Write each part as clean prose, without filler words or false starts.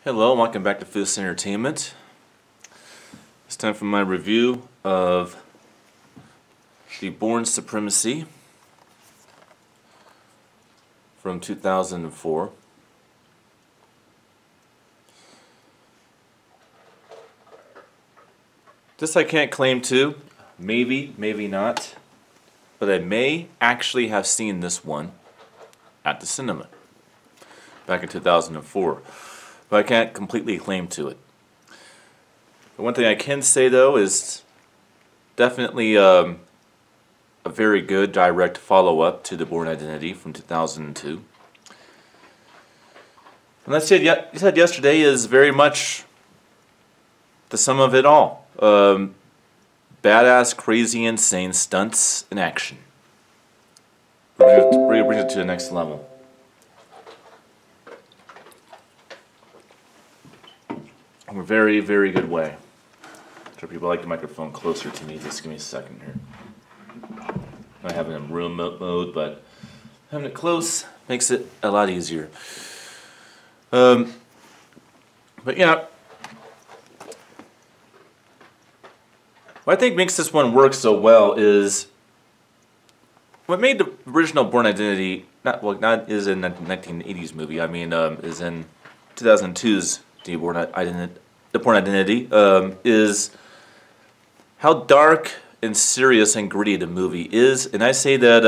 Hello, welcome back to Fist Entertainment. It's time for my review of the Bourne Supremacy from 2004. This I can't claim to, maybe not, but I may actually have seen this one at the cinema back in 2004. But I can't completely claim to it. The one thing I can say though is definitely a very good direct follow-up to the Bourne Identity from 2002. And I said yesterday is very much the sum of it all. Badass, crazy, insane stunts in action. Bring it to the next level. In a very, very good way. Sure, people like the microphone closer to me. Just give me a second here. I have it in room mode, but having it close makes it a lot easier. But yeah, what I think makes this one work so well is what made the original Bourne Identity not is in the 1980s movie. I mean, is in 2002's The Bourne Identity is how dark and serious and gritty the movie is, and I say that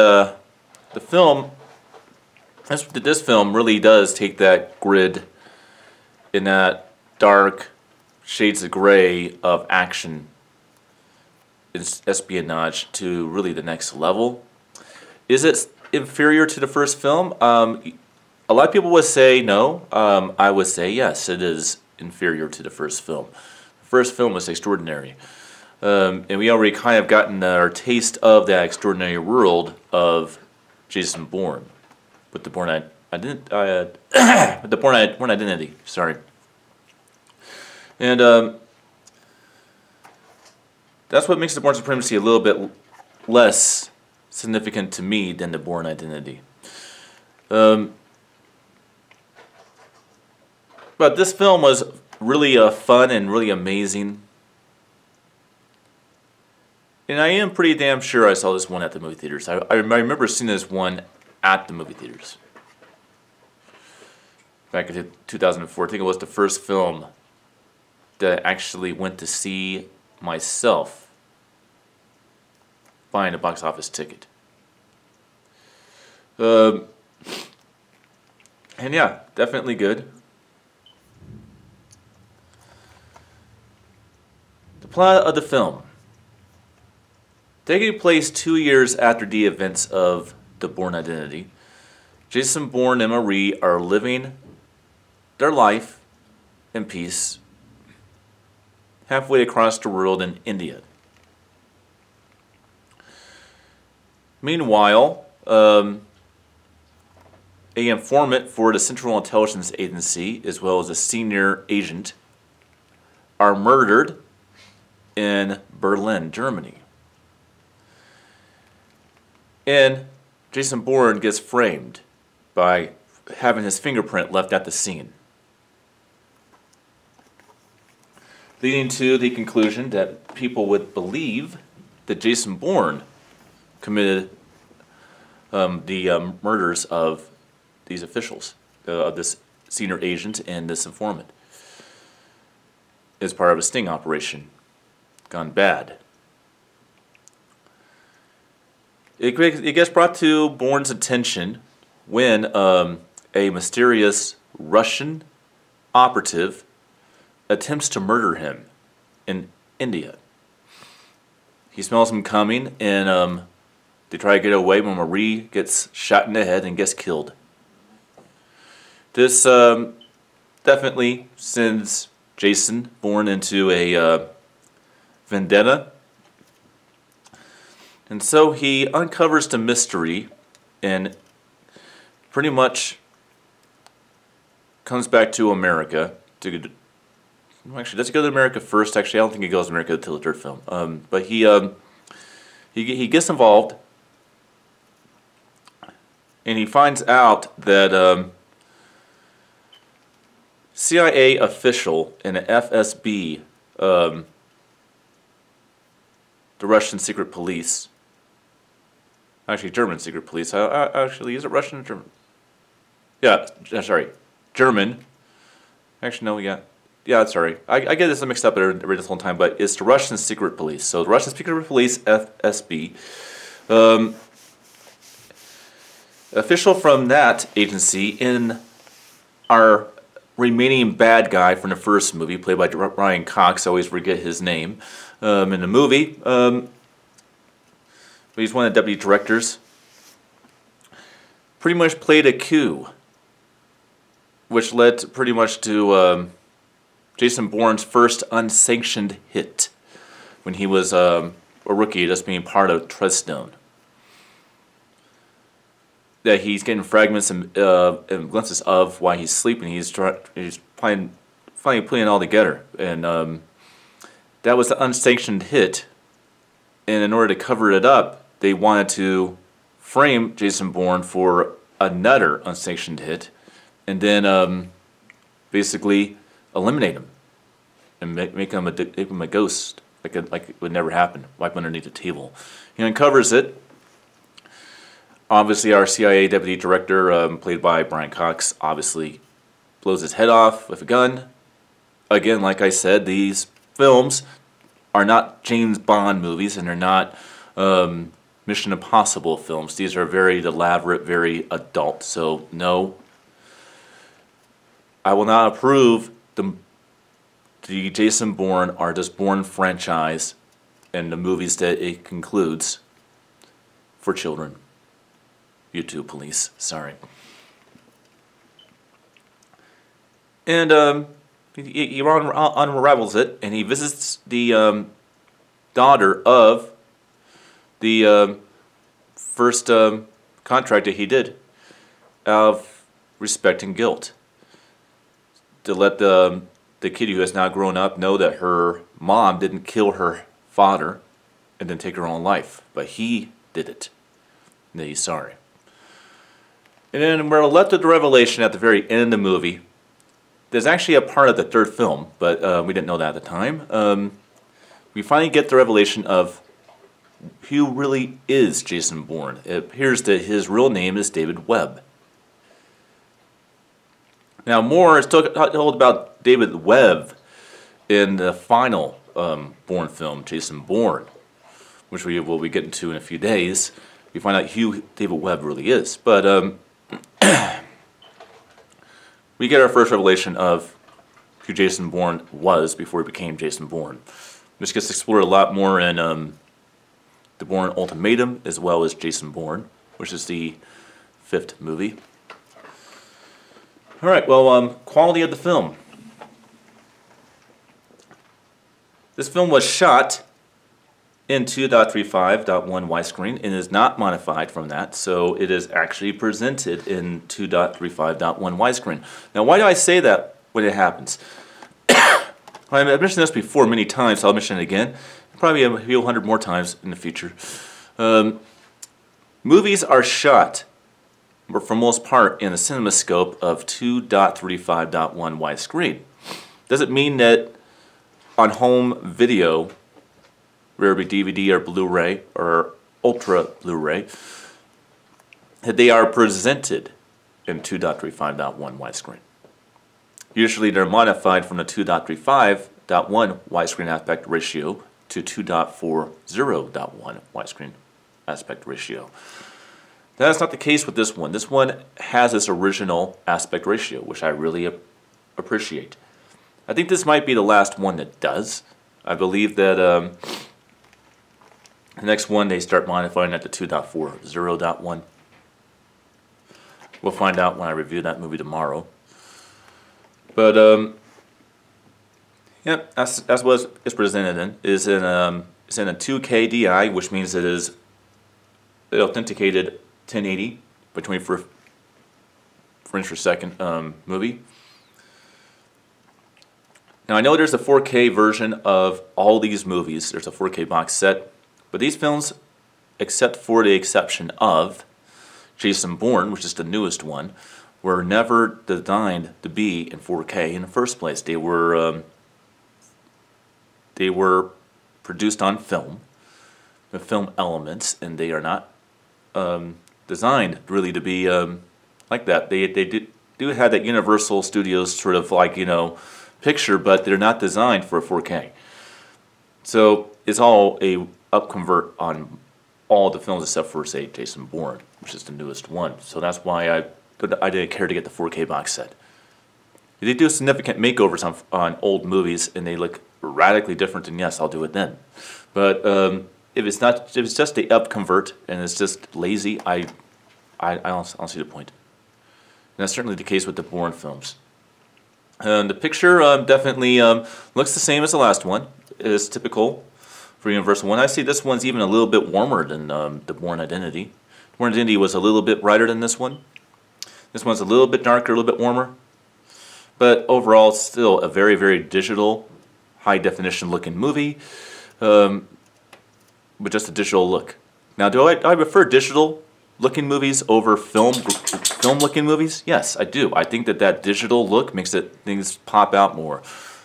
this film really does take that grid in that dark shades of gray of action, espionage to really the next level. Is it inferior to the first film? A lot of people would say no. I would say yes, it is inferior to the first film. The first film was extraordinary. And we already kind of gotten our taste of that extraordinary world of Jason Bourne with the Bourne Identity. Sorry. And that's what makes the Bourne Supremacy a little bit less significant to me than the Bourne Identity. But this film was really fun and really amazing. And I am pretty damn sure I saw this one at the movie theaters. I remember seeing this one at the movie theaters. Back in 2004. I think it was the first film that I actually went to see myself buying a box office ticket. And yeah, definitely good. The plot of the film. Taking place 2 years after the events of the Bourne Identity, Jason Bourne and Marie are living their life in peace halfway across the world in India. Meanwhile, an informant for the Central Intelligence Agency, as well as a senior agent, are murdered in Berlin, Germany. And Jason Bourne gets framed by having his fingerprint left at the scene, leading to the conclusion that people would believe that Jason Bourne committed the murders of these officials, of this senior agent and this informant, as part of a sting operation gone bad. It gets brought to Bourne's attention when a mysterious Russian operative attempts to murder him in India. He smells him coming, and they try to get away when Marie gets shot in the head and gets killed. This definitely sends Jason Bourne into a vendetta. And so he uncovers the mystery and pretty much comes back to America. Actually, does he go to America first? Actually, I don't think he goes to America until the third film. But he gets involved, and he finds out that CIA official in the FSB, the Russian secret police. Actually, German secret police. Actually, is it Russian or German? Yeah, sorry, German. Actually, no, yeah, sorry. I get this mixed up every this whole time, but it's the Russian secret police. So the Russian secret police, FSB. Official from that agency in our remaining bad guy from the first movie, played by Brian Cox. I always forget his name in the movie. He's one of the deputy directors. Pretty much played a coup, which led pretty much to Jason Bourne's first unsanctioned hit when he was a rookie, just being part of Treadstone. That he's getting fragments and glimpses of while he's sleeping. He's finally putting it all together, and that was the unsanctioned hit. And in order to cover it up, they wanted to frame Jason Bourne for another unsanctioned hit, and then basically eliminate him and make him a ghost, like it would never happen, wipe underneath the table. He uncovers it. Obviously, our CIA deputy director, played by Brian Cox, obviously blows his head off with a gun. Again, like I said, these films are not James Bond movies, and they're not Mission Impossible films. These are very elaborate, very adult. So, no, I will not approve the Jason Bourne or this Bourne franchise and the movies that it concludes for children. You too, police. Sorry. And he unravels it, and he visits the daughter of the first contract that he did of respect and guilt, to let the kid who has now grown up know that her mom didn't kill her father and then take her own life, but he did it, and that he's sorry. And then we're left with the revelation at the very end of the movie. There's actually a part of the third film, but we didn't know that at the time. We finally get the revelation of who really is Jason Bourne. It appears that his real name is David Webb. Now, more is told about David Webb in the final Bourne film, Jason Bourne, which we will be getting to in a few days. We find out who David Webb really is. But we get our first revelation of who Jason Bourne was before he became Jason Bourne. This gets explored a lot more in The Bourne Ultimatum, as well as Jason Bourne, which is the 5th movie. Alright, well, quality of the film. This film was shot in 2.35.1 widescreen and is not modified from that, so it is actually presented in 2.35.1 widescreen. Now, why do I say that when it happens? I've mentioned this before many times, so I'll mention it again. Probably a few hundred more times in the future. Movies are shot, for most part, in a cinemascope of 2.35.1 widescreen. Does it mean that on home video, whether it be DVD or Blu-ray or Ultra Blu-ray, that they are presented in 2.35.1 widescreen? Usually they're modified from the 2.35.1 widescreen aspect ratio to 2.40.1 widescreen aspect ratio. That's not the case with this one. This one has its original aspect ratio, which I really appreciate. I think this might be the last one that does. I believe that the next one they start modifying at the 2.40.1. We'll find out when I review that movie tomorrow. But yeah, that's what it's presented in. It's in a 2K DI, which means it is authenticated 1080 by 24 frames per second movie. Now, I know there's a 4K version of all these movies. There's a 4K box set, but these films, except for the exception of Jason Bourne, which is the newest one, were never designed to be in 4K in the first place. They were produced on film, with film elements, and they are not designed really to be like that. They do have that Universal Studios sort of like, you know, picture, but they're not designed for 4K. So it's all a upconvert on all the films except for, say, Jason Bourne, which is the newest one. So that's why I didn't care to get the 4K box set. They do significant makeovers on old movies, and they look radically different, and yes, I'll do it then. But if it's just a upconvert and it's just lazy, I don't see the point. And that's certainly the case with the Bourne films. The picture definitely looks the same as the last one. It's typical for Universal one. I see this one's even a little bit warmer than the Bourne Identity. Bourne Identity was a little bit brighter than this one. This one's a little bit darker, a little bit warmer. But overall, it's still a very, very digital, high-definition looking movie with just a digital look. Now, do I prefer digital looking movies over film looking movies? Yes, I do. I think that digital look makes things pop out more.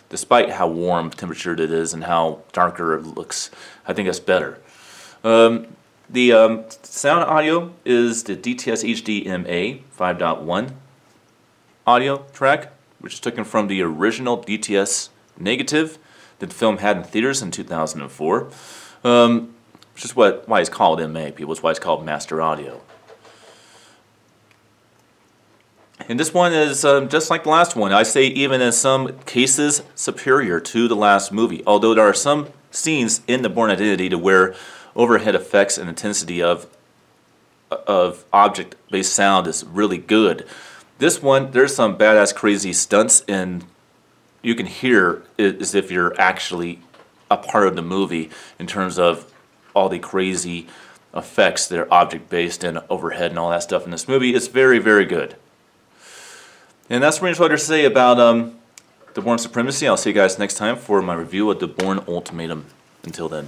Despite how warm temperatured it is and how darker it looks, I think that's better. The sound audio is the DTS HD-MA 5.1 audio track, which is taken from the original DTS negative that the film had in theaters in 2004, which is why it's called MA, people. It's why it's called Master Audio. And this one is just like the last one. I say even in some cases superior to the last movie, although there are some scenes in the Bourne Identity to where overhead effects and intensity of object-based sound is really good. This one, there's some badass crazy stunts, and you can hear it as if you're actually a part of the movie in terms of all the crazy effects that are object-based and overhead and all that stuff in this movie. It's very, very good. And that's pretty much what I have to say about the Bourne Supremacy. I'll see you guys next time for my review of the Bourne Ultimatum. Until then.